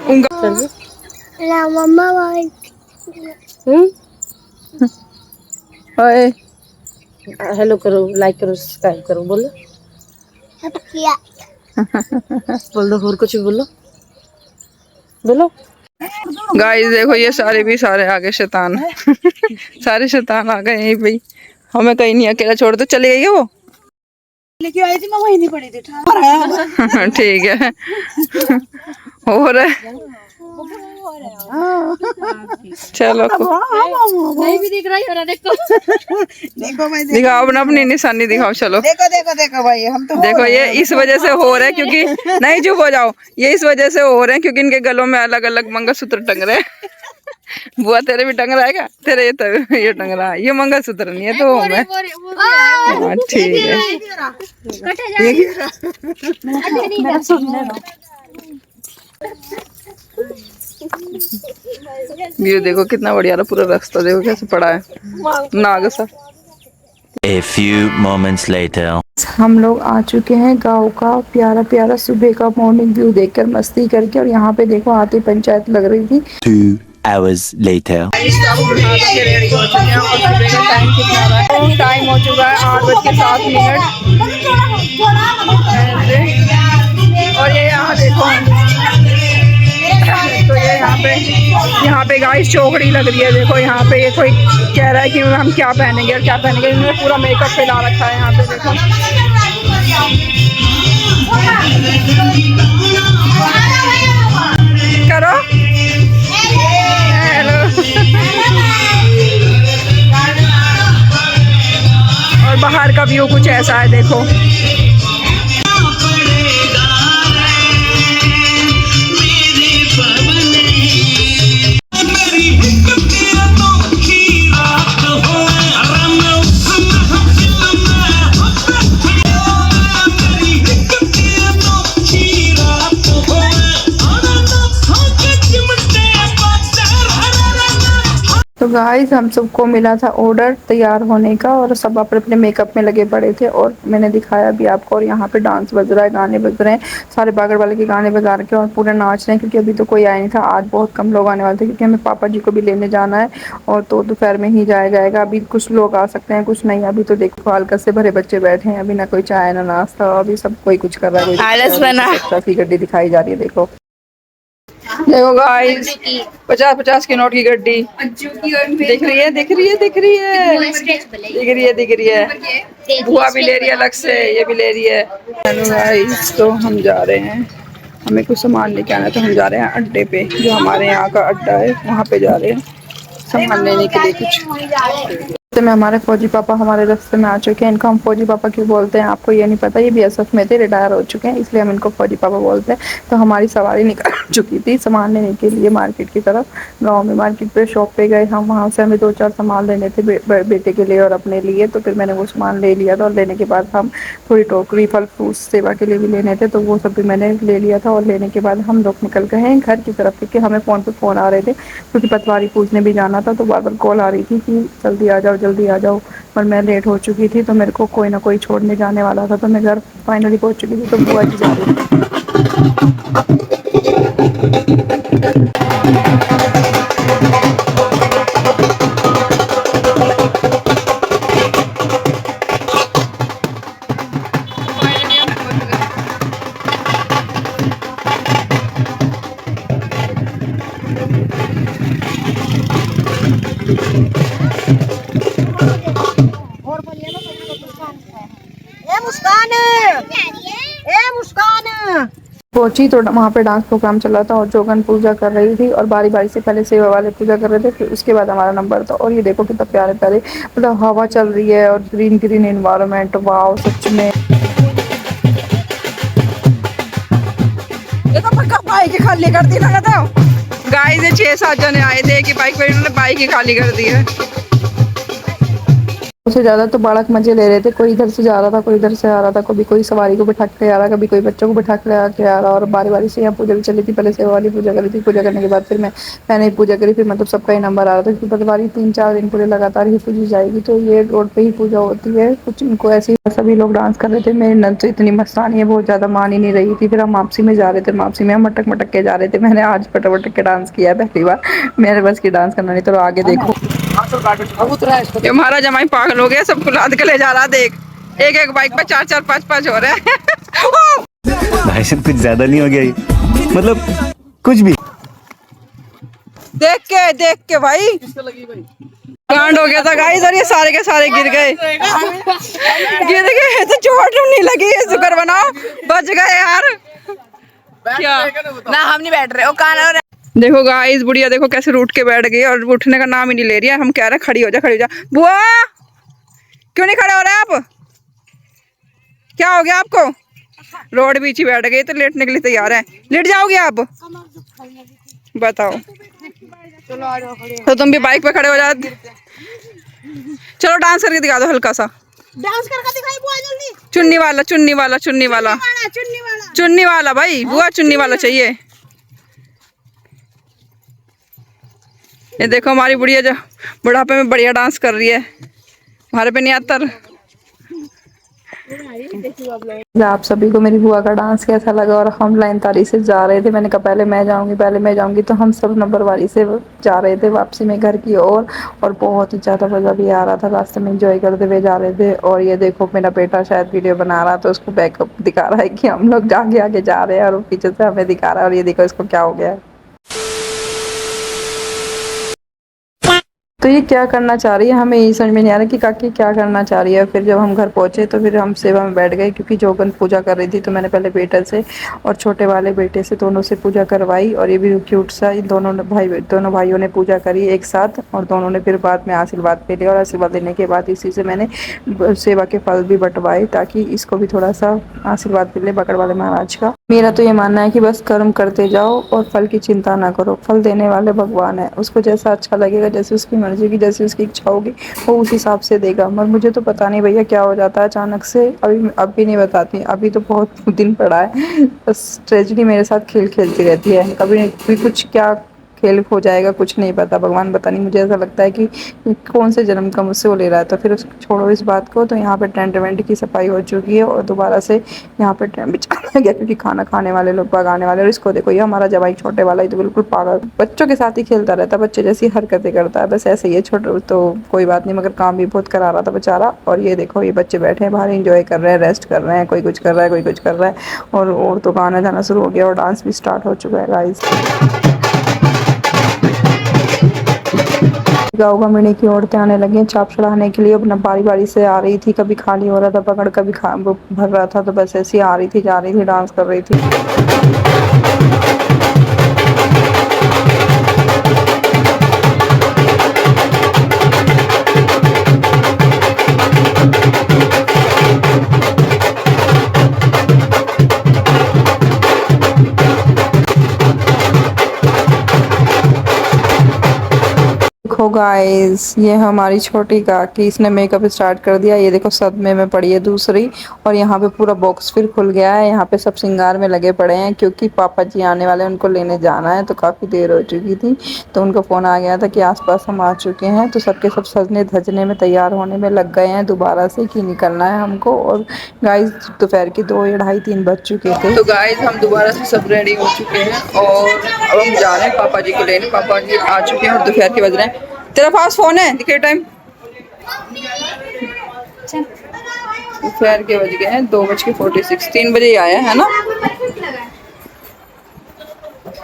उनका हेलो करो, लाइक करो, सब्सक्राइब करो, बोलो बोल दो, और कुछ बोलो बोलो। गाइस देखो ये सारे भी सारे आगे शैतान सारे शैतान आ गए यहीं पे। हमें कहीं नहीं अकेला छोड़ दो, चले गई है वो लेके आई थी, मैं वहीं नहीं पड़ी थी। ठीक है। और चलो नहीं भी दिख रही है, देखो देखो भाई, दिखाओ अपना, अपनी निशानी दिखाओ। चलो देखो देखो देखो भाई, हम तो देखो ये इस वजह से हो रहा है क्योंकि नहीं चुप हो जाओ, ये इस वजह से हो रहे हैं क्योंकि इनके गलों में अलग अलग मंगलसूत्र टंग रहे हैं। बुआ तेरे भी टंग रहा है क्या? तेरे ये टंग रहा है, ये मंगलसूत्र नहीं है तो मैं हाँ ठीक है। ये देखो कितना बढ़िया रहा पूरा रास्ता, देखो कैसे पड़ा है नाग सा। A few moments later. हम लोग आ चुके हैं गांव का प्यारा प्यारा सुबह का मॉर्निंग व्यू देखकर मस्ती करके, और यहाँ पे देखो आते पंचायत लग रही थी। 2 hours later. टाइम हो चुका है 8:07। और ये यहाँ देखो, तो ये यहाँ पे गाइस चौकड़ी लग रही है। देखो यहाँ पे ये कोई कह रहा है कि हम क्या पहनेंगे और क्या पहनेंगे। इन्होंने पूरा मेकअप फैला रखा है यहाँ पे, देखो करो हेलो। और बाहर का व्यू कुछ ऐसा है, देखो तो गाइस हम सबको मिला था ऑर्डर तैयार होने का, और सब अपने अपने मेकअप में लगे पड़े थे। और मैंने दिखाया भी आपको, और यहाँ पे डांस बज रहा है, गाने बज रहे हैं, सारे बागड़ वाले के गाने बजा रखे और पूरे नाच रहे हैं। क्योंकि अभी तो कोई आया नहीं था, आज बहुत कम लोग आने वाले थे क्योंकि हमें पापा जी को भी लेने जाना है, और तो दोपहर में ही जाया जाएगा। अभी कुछ लोग आ सकते हैं, कुछ नहीं। अभी तो देखो हल्का से भरे बच्चे बैठे हैं, अभी ना कोई चाय ना नाश्ता, अभी सब कोई कुछ कर रहा है। कोई गड्डी दिखाई जा रही है, देखो देखो गाइस 50-50 के नोट की गड्डी दिख रही है, दिख रही है, दिख रही है, दिख रही है, दिख रही है। बुआ भी ले रही है अलग से, ये भी ले रही है। हेलो गाइस, तो हम जा रहे हैं, हमें कुछ सामान लेके आना है, तो हम जा रहे हैं अड्डे पे, जो हमारे यहाँ का अड्डा है वहाँ पे जा रहे हैं सामान लेने के लिए कुछ। तो में हमारे फौजी पापा हमारे रास्ते में आ चुके हैं। इनको हम फौजी पापा क्यों बोलते हैं आपको ये नहीं पता, ये बीएसएफ में थे, रिटायर हो चुके हैं, इसलिए हम इनको फौजी पापा बोलते हैं। तो हमारी सवारी निकल चुकी थी सामान लेने के लिए मार्केट की तरफ। गांव में मार्केट पे शॉप पे गए हम, वहाँ से हमें 2-4 सामान लेने थे बेटे के लिए और अपने लिए। तो फिर मैंने वो सामान ले लिया था, और लेने के बाद हम थोड़ी टोकरी फल फ्रूट सेवा के लिए भी लेने थे, तो वो सब भी मैंने ले लिया था। और लेने के बाद हम लोग निकल गए हैं घर की तरफ, क्योंकि हमें फ़ोन पे फ़ोन आ रहे थे, क्योंकि पटवारी पूछने भी जाना था। तो बार बार कॉल आ रही थी कि जल्दी आ जाओ, जल्दी आ जाओ, पर मैं लेट हो चुकी थी, तो मेरे को कोई ना कोई छोड़ने जाने वाला था। तो मैं घर फाइनली पहुंच चुकी थी, तो बुआ जी जा रही थी। पहुंची तो वहाँ पे डांस प्रोग्राम चल रहा था, और जोगन पूजा कर रही थी, और बारी बारी से पहले सेवा वाले पूजा कर रहे थे, फिर उसके बाद हमारा नंबर था। और ये देखो कितना प्यारे प्यारे मतलब हवा चल रही है, और ग्रीन ग्रीन एनवायरनमेंट, वाव सच में। ये तो पक्का बाइक ही खाली कर दी लगा था। गाइस ये 6-7 जने आए थे कि बाइक पर, इन्होंने बाइक ही खाली कर दी है। उससे ज्यादा तो बालक मजे ले रहे थे, कोई इधर से जा रहा था, कोई इधर से आ रहा था, कभी कोई सवारी को बिठा के आ रहा, कभी कोई बच्चों को बिठा के आके आ रहा, और बारी बारी से यहाँ पूजा भी चली थी। पहले सेवा वाली पूजा करी थी, पूजा करने के बाद फिर मैंने पूजा करी, फिर मतलब सबका ही नंबर आ रहा था कि पटवारी 3-4 दिन पूरे लगातार ही पूजी जाएगी, तो ये रोड पे ही पूजा होती है। कुछ इनको ऐसे ही सभी लोग डांस कर रहे थे। मेरी नंद तो इतनी मस्तानी है, बहुत ज्यादा मान ही नहीं रही थी। फिर हम वापसी में जा रहे थे, वापसी में हम मटक मटक के जा रहे थे। मैंने आज पटक पटक के डांस किया है पहली बार, मेरे बस की डांस करना नहीं। तो आगे देखो, ये हमारा जमाई पागल हो गया, सबको लाद के ले जा रहा। देख, एक एक बाइक पे 4-4 5-5 हो रहे हैं। भाई साहब कुछ ज्यादा नहीं हो गया ये? मतलब कुछ भी। देख के भाई कांड हो गया था गाइस, और ये सारे के सारे गिर गए। तो चोट नहीं लगी, शुक्र बनाओ बच गए यार। क्या ना हम नहीं बैठ रहे हो कान। देखो गाइस, बुढ़िया देखो कैसे रूठ के बैठ गई और उठने का नाम ही नहीं ले रही है। हम कह रहे हैं खड़ी हो जा, खड़ी हो जा। बुआ क्यों नहीं खड़े हो रहे आप? क्या हो गया आपको? रोड बीच ही बैठ गई तो लेटने के लिए तैयार है। लेट जाओगे आप? बताओ। तो तुम भी बाइक पे खड़े हो जाते। चलो डांस करके दिखा दो हल्का सा। डांस करके दिखाई बुआ जल्दी। चुन्नी वाला, चुन्नी वाला, चुन्नी वाला, चुन्नी वाला भाई, बुआ चुन्नी वाला चाहिए। ये देखो हमारी बुढ़िया जो बुढ़ापे में बढ़िया डांस कर रही है, हमारे पे नहीं आता। आप सभी को मेरी बुआ का डांस कैसा लगा? और हम लाइन तारी से जा रहे थे, मैंने कहा पहले मैं जाऊंगी, पहले मैं जाऊंगी, तो हम सब नंबर वाली से जा रहे थे वापसी में घर की ओर। और बहुत ही ज़्यादा मज़ा भी आ रहा था, रास्ते में एंजॉय करते हुए जा रहे थे। और ये देखो मेरा बेटा शायद वीडियो बना रहा, तो उसको बैकअप दिखा रहा है कि हम लोग आगे आगे जा रहे हैं, और वो पीछे से हमें दिखा रहा है। और ये देखो इसको क्या हो गया है। तो ये क्या करना चाह रही है, हमें ये समझ में नहीं आ रहा कि काकी क्या करना चाह रही है। फिर जब हम घर पहुंचे तो फिर हम सेवा में बैठ गए, क्योंकि जोगन पूजा कर रही थी। तो मैंने पहले बेटे से और छोटे वाले बेटे से दोनों से पूजा करवाई। और ये भी क्यूट सा, इन दोनों भाइयों ने पूजा करी एक साथ, और दोनों ने फिर बाद में आशीर्वाद ले लिया। और आशीर्वाद लेने के बाद इसी से मैंने सेवा के फल भी बंटवाए, ताकि इसको भी थोड़ा सा आशीर्वाद मिले बकड़ वाले महाराज का। मेरा तो ये मानना है कि बस कर्म करते जाओ और फल की चिंता ना करो। फल देने वाले भगवान है, उसको जैसा अच्छा लगेगा, जैसे उसकी मर्जी की, जैसी उसकी इच्छा होगी, वो उस हिसाब से देगा। मगर मुझे तो पता नहीं भैया क्या हो जाता है अचानक से। अब भी नहीं बताती, अभी तो बहुत दिन पड़ा है। बस ट्रेजेडी मेरे साथ खेल खेलती रहती है, कभी कुछ क्या खेल हो जाएगा कुछ नहीं पता। भगवान पता नहीं, मुझे ऐसा लगता है कि कौन से जन्म का मुझसे वो ले रहा है। तो फिर छोड़ो इस बात को। तो यहाँ पे टेंट वेंट की सफाई हो चुकी है, और दोबारा से यहाँ पे टेंट बिछाया गया, क्योंकि खाना खाने वाले लोग भगाने वाले। और इसको देखो, ये हमारा जवाई छोटे वाला, ये तो बिल्कुल पागल, बच्चों के साथ ही खेलता रहता है, बच्चे जैसी हरकतें करता है, बस ऐसे ही है। छोटे तो कोई बात नहीं, मगर काम भी बहुत करा रहा था बेचारा। और ये देखो, ये बच्चे बैठे हैं बाहर, इंजॉय कर रहे हैं, रेस्ट कर रहे हैं, कोई कुछ कर रहा है, कोई कुछ कर रहा है। और तो गाना जाना शुरू हो गया, और डांस भी स्टार्ट हो चुका है गाइस। गाँव मिनी की औरतें आने लगी चाप चढ़ाने के लिए। अपना बारी बारी से आ रही थी, कभी खाली हो रहा था पकड़, कभी भर रहा था, तो बस ऐसी आ रही थी, जा रही थी, डांस कर रही थी। देखो गाइस, ये हमारी छोटी काकी, इसने मेकअप स्टार्ट कर दिया। ये देखो सदमे में पड़ी है दूसरी। और यहाँ पे पूरा बॉक्स फिर खुल गया है। यहाँ पे सब श्रृंगार में लगे पड़े हैं, क्योंकि पापा जी आने वाले हैं, उनको लेने जाना है। तो काफ़ी देर हो चुकी थी, तो उनको फ़ोन आ गया था कि आसपास हम आ चुके हैं। तो सबके सब सजने धजने में तैयार होने में लग गए हैं दोबारा से, कि निकलना है हमको। और गाइस दोपहर के 2 या ढाई 3 बज चुके थे। तो गाइस हम दोबारा से सब रेडी हो चुके हैं, और अब हम जा रहे हैं पापा जी को लेने। पापा जी आ चुके हैं, और दोपहर के बज रहे हैं। तेरे पास फोन है? दिखे टाइम, दोपहर के बज गए हैं 2:46, 3 बजे ही आया है ना,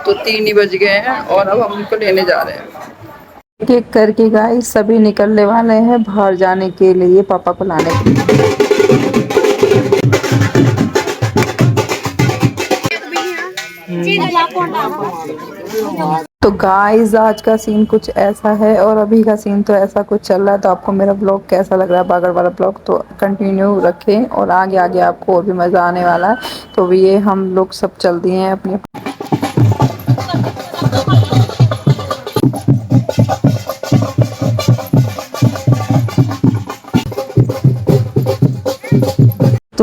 तो 3 ही बज गए हैं। और अब हम उनको लेने जा रहे हैं। एक करके गाइस सभी निकलने वाले हैं बाहर जाने के लिए, पापा को लाने के लिए। तो गाइस आज का सीन कुछ ऐसा है, और अभी का सीन तो ऐसा कुछ चल रहा है। तो आपको मेरा ब्लॉग कैसा लग रहा है, बागड़ वाला ब्लॉग, तो कंटिन्यू रखें, और आगे आगे आपको और भी मज़ा आने वाला है। तो ये हम लोग सब चल दिए हैं अपनी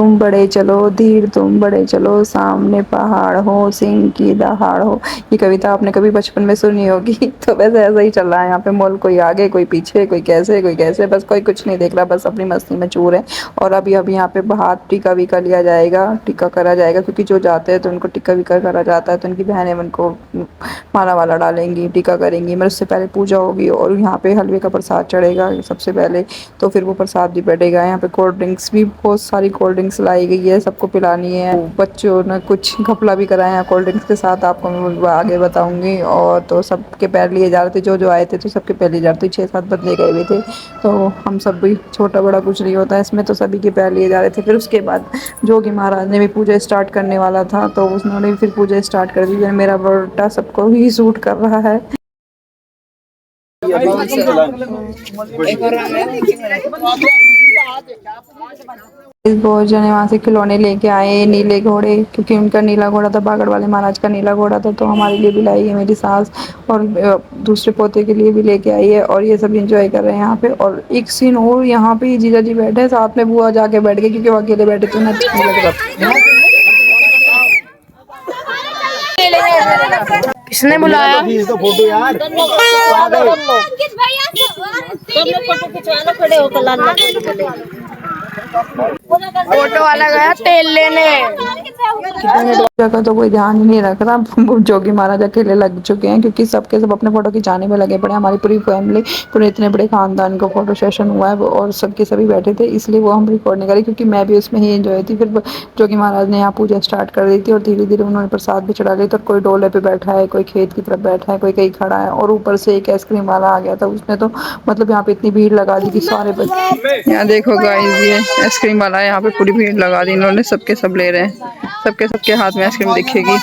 तुम बड़े चलो, धीर तुम बड़े चलो, सामने पहाड़ हो, सिंह की दहाड़ हो। ये कविता आपने कभी बचपन में सुनी होगी। तो वैसे ऐसा ही चल रहा है यहाँ पे मॉल, कोई आगे कोई पीछे, कोई कैसे, बस कोई कुछ नहीं देख रहा, बस अपनी मस्ती में चूर है। और अभी अभी यहाँ पे हाथ टीका वीका लिया जाएगा, टीका करा जाएगा, क्योंकि जो जाते हैं तो उनको टीका वीका करा जाता है, तो उनकी बहनें उनको माला वाला डालेंगी, टीका करेंगी, मतलब उससे पहले पूजा होगी और यहाँ पे हलवे का प्रसाद चढ़ेगा सबसे पहले, तो फिर वो प्रसाद भी बैठेगा। यहाँ पे कोल्ड ड्रिंक्स भी, बहुत सारी कोल्ड ड्रिंक्स लाई गई है, सबको पिलानी है। बच्चों ने कुछ घपला भी कराया है कोल्ड ड्रिंक्स के साथ, आपको मैं आगे बताऊंगी। और तो सबके पैर लिए जा रहे थे, जो जो आए थे तो सबके पैर लिए जा रहे थे, 6-7 बंदे गए हुए थे, तो हम सब भी, छोटा बड़ा कुछ नहीं होता इसमें, तो सभी के पैर लिए जा रहे थे। फिर उसके बाद जोगी महाराज ने भी पूजा स्टार्ट करने वाला था, तो उन्होंने भी फिर पूजा स्टार्ट कर दी। मेरा बर्टा सबको ही सूट कर रहा है। इस बहुत जने वहाँ से खिलौने लेके आए, नीले घोड़े, क्योंकि उनका नीला घोड़ा था, बागड़ वाले महाराज का नीला घोड़ा था, तो हमारे लिए भी लाई है मेरी सास, और दूसरे पोते के लिए भी लेके आई है, और ये सब एंजॉय कर रहे हैं यहाँ पे। और एक सीन और, यहाँ पे जीजा जी बैठे हैं साथ में, बुआ जाके बैठ गए, क्योंकि वो अकेले बैठे थे ना, अच्छा नहीं लग रहा। किसने बुलाया? फोटो यार, फोटो खिंचवा लो, खड़े होकर लाल फोटो वाला गया तेल लेने। जगह तो कोई ध्यान ही नहीं रख रहा, जोगी महाराज अकेले लग चुके हैं, क्योंकि सबके सब अपने फोटो खिंचाने में लगे पड़े। हमारी पूरी फैमिली, पूरे इतने बड़े खानदान का फोटो सेशन हुआ है, और सबके सभी बैठे थे, इसलिए वो हम रिकॉर्ड नहीं करें, क्योंकि मैं भी उसमें ही एंजॉय थी। फिर जोगी महाराज ने यहाँ पूजा स्टार्ट कर दी थी, और धीरे धीरे उन्होंने प्रसाद भी चढ़ा लिया था। कोई डोले पे बैठा है, कोई खेत की तरफ बैठा है, कोई कहीं खड़ा है, और ऊपर से एक आइसक्रीम वाला आ गया था, उसने तो मतलब यहाँ पे इतनी भीड़ लगा दी थी सारे बच्चे। यहाँ देखो गाइस, ये आइसक्रीम वाला है, यहाँ पे पूरी भीड़ लगा दी इन्होंने, सबके सब ले रहे हैं, सबके हाथ में आइसक्रीम दिखेगी।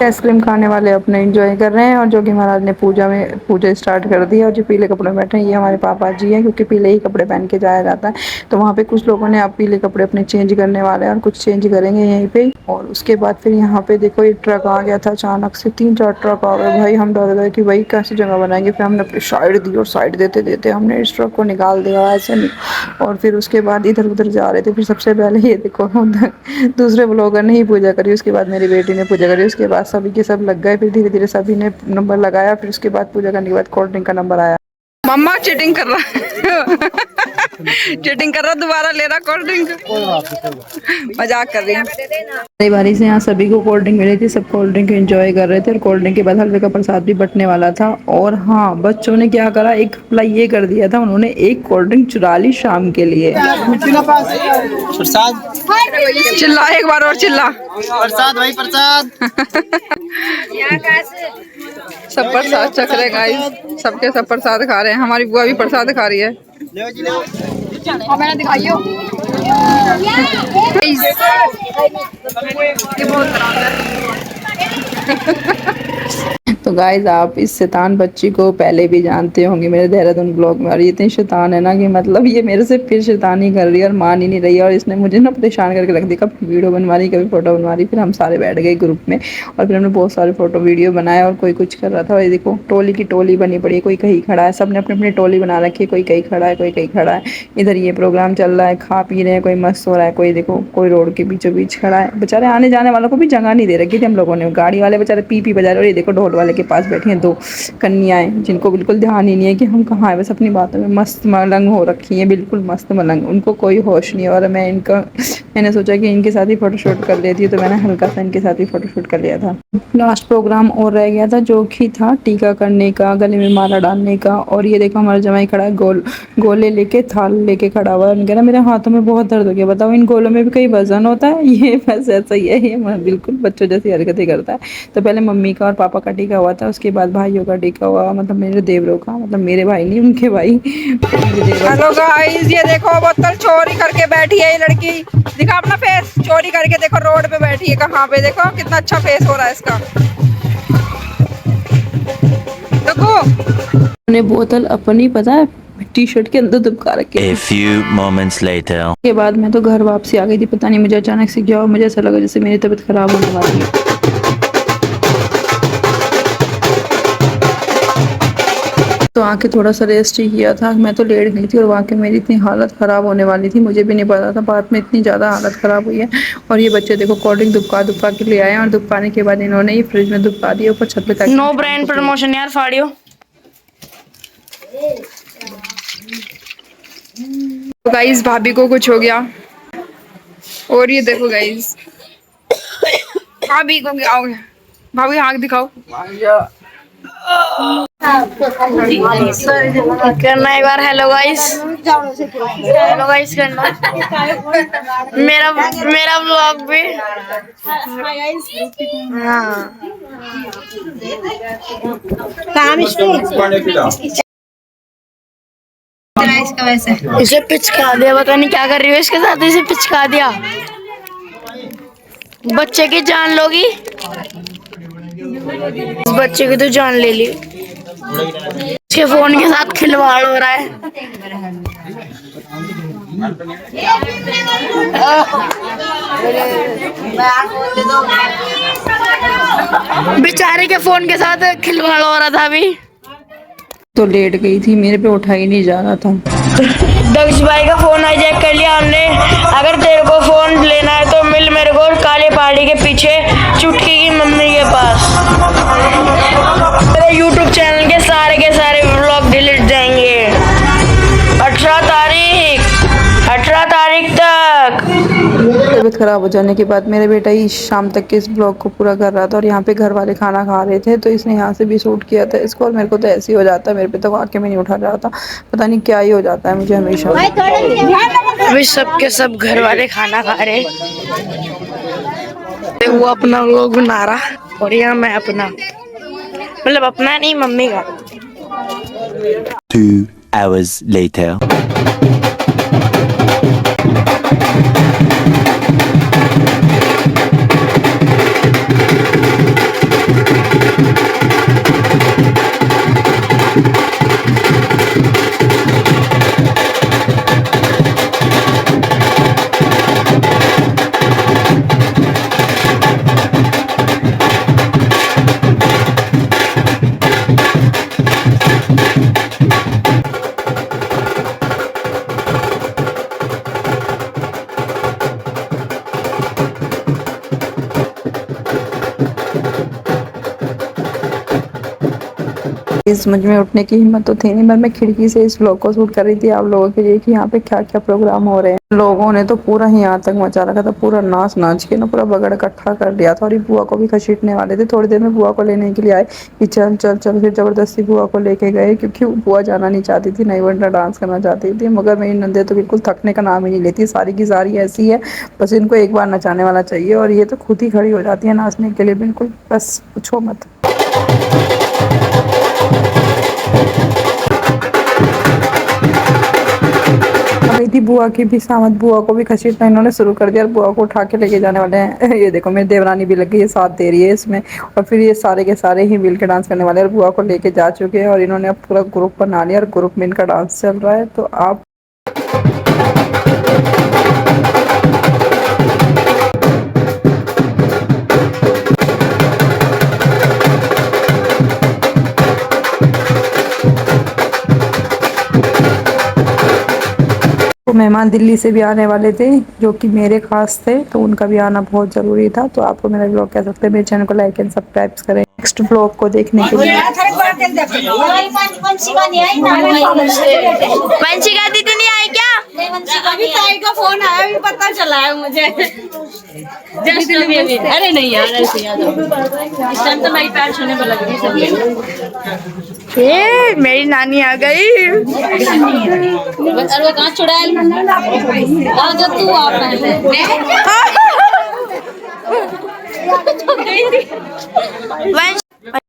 आइसक्रीम खाने वाले अपने एंजॉय कर रहे हैं, और जोगी महाराज ने पूजा स्टार्ट कर दी है। और जो पीले कपड़े में बैठे हैं, ये हमारे पापा जी हैं, क्योंकि पीले ही कपड़े पहन के जाया जाता है। तो वहाँ पे कुछ लोगों ने अब पीले कपड़े अपने चेंज करने वाले हैं, और कुछ चेंज करेंगे यहीं पे। और उसके बाद फिर यहाँ पे देखो, ये ट्रक आ गया था अचानक से, 3-4 ट्रक आ गए भाई। हम डर गए कि भाई कैसी जगह बनाएंगे, फिर हमने अपनी साइड दी, और साइड देते देते हमने इस ट्रक को निकाल दिया ऐसे नहीं। और फिर उसके बाद इधर उधर जा रहे थे। फिर सबसे पहले ये देखो, दूसरे ब्लॉगर ने ही पूजा करी, उसके बाद मेरी बेटी ने पूजा करी, उसके बाद सभी के सब लग गए। फिर धीरे धीरे सभी ने नंबर लगाया। फिर उसके बाद पूजा करने के बाद कोल्ड ड्रिंक का नंबर आया। मम्मा चीटिंग कर रहा है। चीटिंग कर रहा, दोबारा ले रहा कोल्ड ड्रिंक, मजाक कर रही है। बारी बारी से यहाँ सभी को कोल्ड ड्रिंक मिली थी, सब कोल्ड ड्रिंक एंजॉय कर रहे थे, और कोल्ड ड्रिंक के बाद हलवे का प्रसाद भी बंटने वाला था। और हाँ, बच्चों ने क्या करा, एक अप्लाई ये कर दिया था, उन्होंने एक कोल्ड ड्रिंक चुरा ली शाम के लिए। प्रसाद चिल्ला एक बार और चिल्ला, प्रसाद भाई प्रसाद। सब प्रसाद चख रहे गाइस, सबके सब प्रसाद खा रहे हैं। हमारी बुआ भी प्रसाद खा रही है। मैंने दिखाइयो, ये बहुत खराब है। तो गाइज, आप इस शैतान बच्ची को पहले भी जानते होंगे मेरे देहरादून ब्लॉग में, और ये इतनी शैतान है ना कि मतलब ये मेरे से फिर शैतानी कर रही है, और मान ही नहीं रही है। और इसने मुझे ना परेशान करके रख दिया, कभी वीडियो बनवा रही, कभी फोटो बनवा रही। फिर हम सारे बैठ गए ग्रुप में, और फिर हमने बहुत सारे फोटो वीडियो बनाए, और कोई कुछ कर रहा था। और ये देखो, टोली की टोली बनी पड़ी है, कोई कहीं खड़ा है, सबने अपनी अपनी टोली बना रखी है, कोई कहीं खड़ा है, कोई कहीं खड़ा है। इधर ये प्रोग्राम चल रहा है, खा पी रहे हैं, कोई मस्त हो रहा है, कोई देखो कोई रोड के बीचों बीच खड़ा है। बेचारे आने जाने वालों को भी जगह नहीं दे रखी थी हम लोगों ने, गाड़ी वाले बेचारे पी बजा रहे। और ये देखो, ढोल वाले के पास बैठी हैं 2 कन्याएं, जिनको बिल्कुल ध्यान ही नहीं है कि हम कहाँ हैं, बस अपनी बातों में मस्त मलंग हो रखी हैं, बिल्कुल मस्त मलंग, उनको कोई होश नहीं है। और मैंने सोचा कि इनके साथ ही फोटोशूट कर लेती हूँ, तो मैंने हल्का सा इनके साथ ही फोटोशूट कर लिया था। लास्ट प्रोग्राम और रह गया था, जो कि था टीका करने का, गले में माला डालने का। और ये देखो, हमारा जमाई खड़ा है, गोले लेके, थाल लेके खड़ा हुआ है। उनके ना मेरे हाथों में बहुत दर्द हो गया। बताओ, इन गोलों में भी कई वजन होता है? ये बस ऐसा ही है, ये बिल्कुल बच्चों जैसी हरकतें करता है। तो पहले मम्मी का और पापा का टीका हुआ था, उसके बाद भाइयों का टीका हुआ, मतलब मेरे देवरों का, मतलब मेरे भाई नहीं, उनके भाई। हेलो गाइस, ये देखो, बोतल चोरी करके बैठी है ये लड़की। दिखा अपना फेस, चोरी करके देखो, रोड पे बैठी है। कहाँ पे देखो, कितना अच्छा फेस हो रहा है इसका, देखो। ने बोतल अपनी, पता है, टी-शर्ट के अंदर दुबका रखी है। A few moments later. के बाद मैं तो घर वापसी आ गई थी। पता नहीं मुझे अचानक से क्या हुआ, मुझे ऐसा लगा जैसे मेरी तबीयत खराब होने वाली है। तो आके थोड़ा सा रेस्ट ही किया था। मैं तो लेट गई थी और वहाँ के मेरी इतनी हालत ख़राब होने वाली थी, मुझे भी नहीं पता था, बाद में इतनी ज़्यादा हालत ख़राब हुई है। और ये बच्चे देखो कोल्ड ड्रिंक दुबका के ले आए और दुबकाने के बाद इन्होंने ये फ्रिज में दुबका दिया ऊपर छत पे। नो ब्रांड प्रमोशन यार फाड़ियो। तो गाइस भाभी को कुछ हो गया और ये देखो गाइस भाभी को क्या हो गया। भाभी आँख दिखाओ। करना एक बार हेलो गाइस, हेलो गाइस करना। मेरा ब्लॉग भी हाँ इसे पिचका दिया, पता नहीं क्या कर रही हो इसके साथ, इसे पिचका दिया। बच्चे की जान लोगी, इस बच्चे की तो जान ले ली। इसके फोन के साथ खिलवाड़ हो रहा है। बेचारे के फोन के साथ खिलवाड़ हो रहा था अभी। तो लेट गई थी, मेरे पे उठा ही नहीं जा रहा था। दक्ष भाई का फोन हाईजैक कर लिया हमने। अगर तेरे को फोन लेना है तो मिल मेरे को काले पहाड़ी के पीछे चुटकी की मम्मी के पास। मेरे YouTube चैनल के सारे व्लॉग डिलीट जाएंगे 18 तारीख तक। तबीयत खराब हो जाने के बाद मेरे बेटा ही शाम तक के इस ब्लॉग को पूरा कर रहा था और यहाँ पे घर वाले खाना खा रहे थे तो इसने यहाँ से भी शूट किया था इसको। और मेरे को तो ऐसे ही हो जाता है, मेरे पे तो वाकई में नहीं उठा रहा था, पता नहीं क्या ही हो जाता है मुझे हमेशा। अभी सबके सब घर वाले खाना खा रहे, वो अपना व्लॉग बना रहा और यहाँ मैं अपना, मतलब अपना नहीं मम्मी का। 2 hours later. समझ में उठने की हिम्मत तो थी नहीं, पर मैं खिड़की से इस व्लॉग को शूट कर रही थी आप लोगों के लिए कि यहाँ पे क्या क्या प्रोग्राम हो रहे हैं। लोगों ने तो पूरा ही यहाँ तक मचा रखा था, पूरा नाच के ना पूरा बगड़ इकट्ठा कर दिया था। और ये बुआ को भी खसीटने वाले थे, थोड़ी देर में बुआ को लेने के लिए आए कि चल चल चल, फिर जबरदस्ती बुआ को लेके गए क्योंकि बुआ जाना नहीं चाहती थी, नहीं वरना डांस करना चाहती थी। मगर मेरी नंदे तो बिल्कुल थकने का नाम ही नहीं लेती, सारी की सारी ऐसी है, बस इनको एक बार नचाने वाला चाहिए और ये तो खुद ही खड़ी हो जाती है नाचने के लिए बिल्कुल, बस पूछो मत। गई थी बुआ की भी सामत, बुआ को भी खसीटना इन्होंने शुरू कर दिया और बुआ को उठा के लेके जाने वाले हैं। ये देखो मेरी देवरानी भी लग गई है, साथ दे रही है इसमें। और फिर ये सारे के सारे ही मिल के डांस करने वाले हैं और बुआ को लेके जा चुके हैं और इन्होंने अब पूरा ग्रुप बना लिया और ग्रुप में इनका डांस चल रहा है। तो आप मेहमान दिल्ली से भी आने वाले थे जो कि मेरे खास थे, तो उनका भी आना बहुत ज़रूरी था। तो आपको मेरा ब्लॉग कह सकते हैं, मेरे चैनल को लाइक एंड सब्सक्राइब करें नेक्स्ट ब्लॉग को देखने के लिए। वंशिका दीदी नहीं आई क्या? अभी ताई का फोन आया, अभी पता चला है मुझे। जस्ट अभी। अरे नहीं यार, ऐसे याद इस टाइम तो मेरी पैर छूने पर लग रही सब। ये मेरी नानी आ गई। और वो कहाँ चुड़ैल? जो तू आ पहले।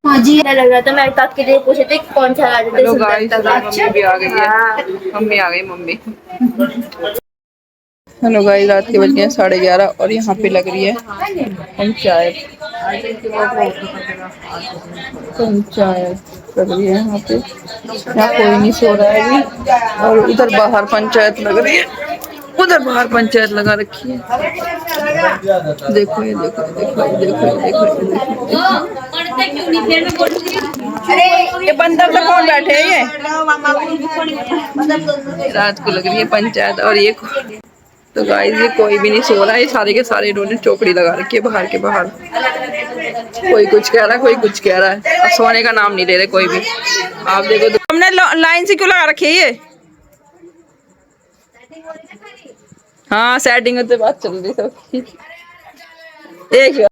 हाँ जी, लग रहा था मैं तक के लिए पूछे थे कौन सा राजा थे। मम्मी भी आ गई है, मम्मी आ गई मम्मी। हेलो गाइस, रात के बज गए 11:30 और यहाँ पे लग रही है पंचायत लग रही है यहाँ पे। यहाँ कोई नहीं सो रहा है अभी और उधर बाहर पंचायत लग रही है। उधर बाहर पंचायत लगा रखी है। देखो ये देखो देखो देखो देखो ये बंदर तो कौन बैठे हैं ये? रात को लग रही है पंचायत। और ये तो गाइस ये कोई भी नहीं सो रहा है, सारे के सारे इन्होंने चौकड़ी लगा रखी है बाहर के बाहर। कोई कुछ कह रहा है, कोई कुछ कह रहा है, अब सोने का नाम नहीं ले रहे कोई भी। आप देखो तो हमने लाइन से क्यों लगा रखी है ये? हाँ सेटिंग होते बात चल रही सबकी। एक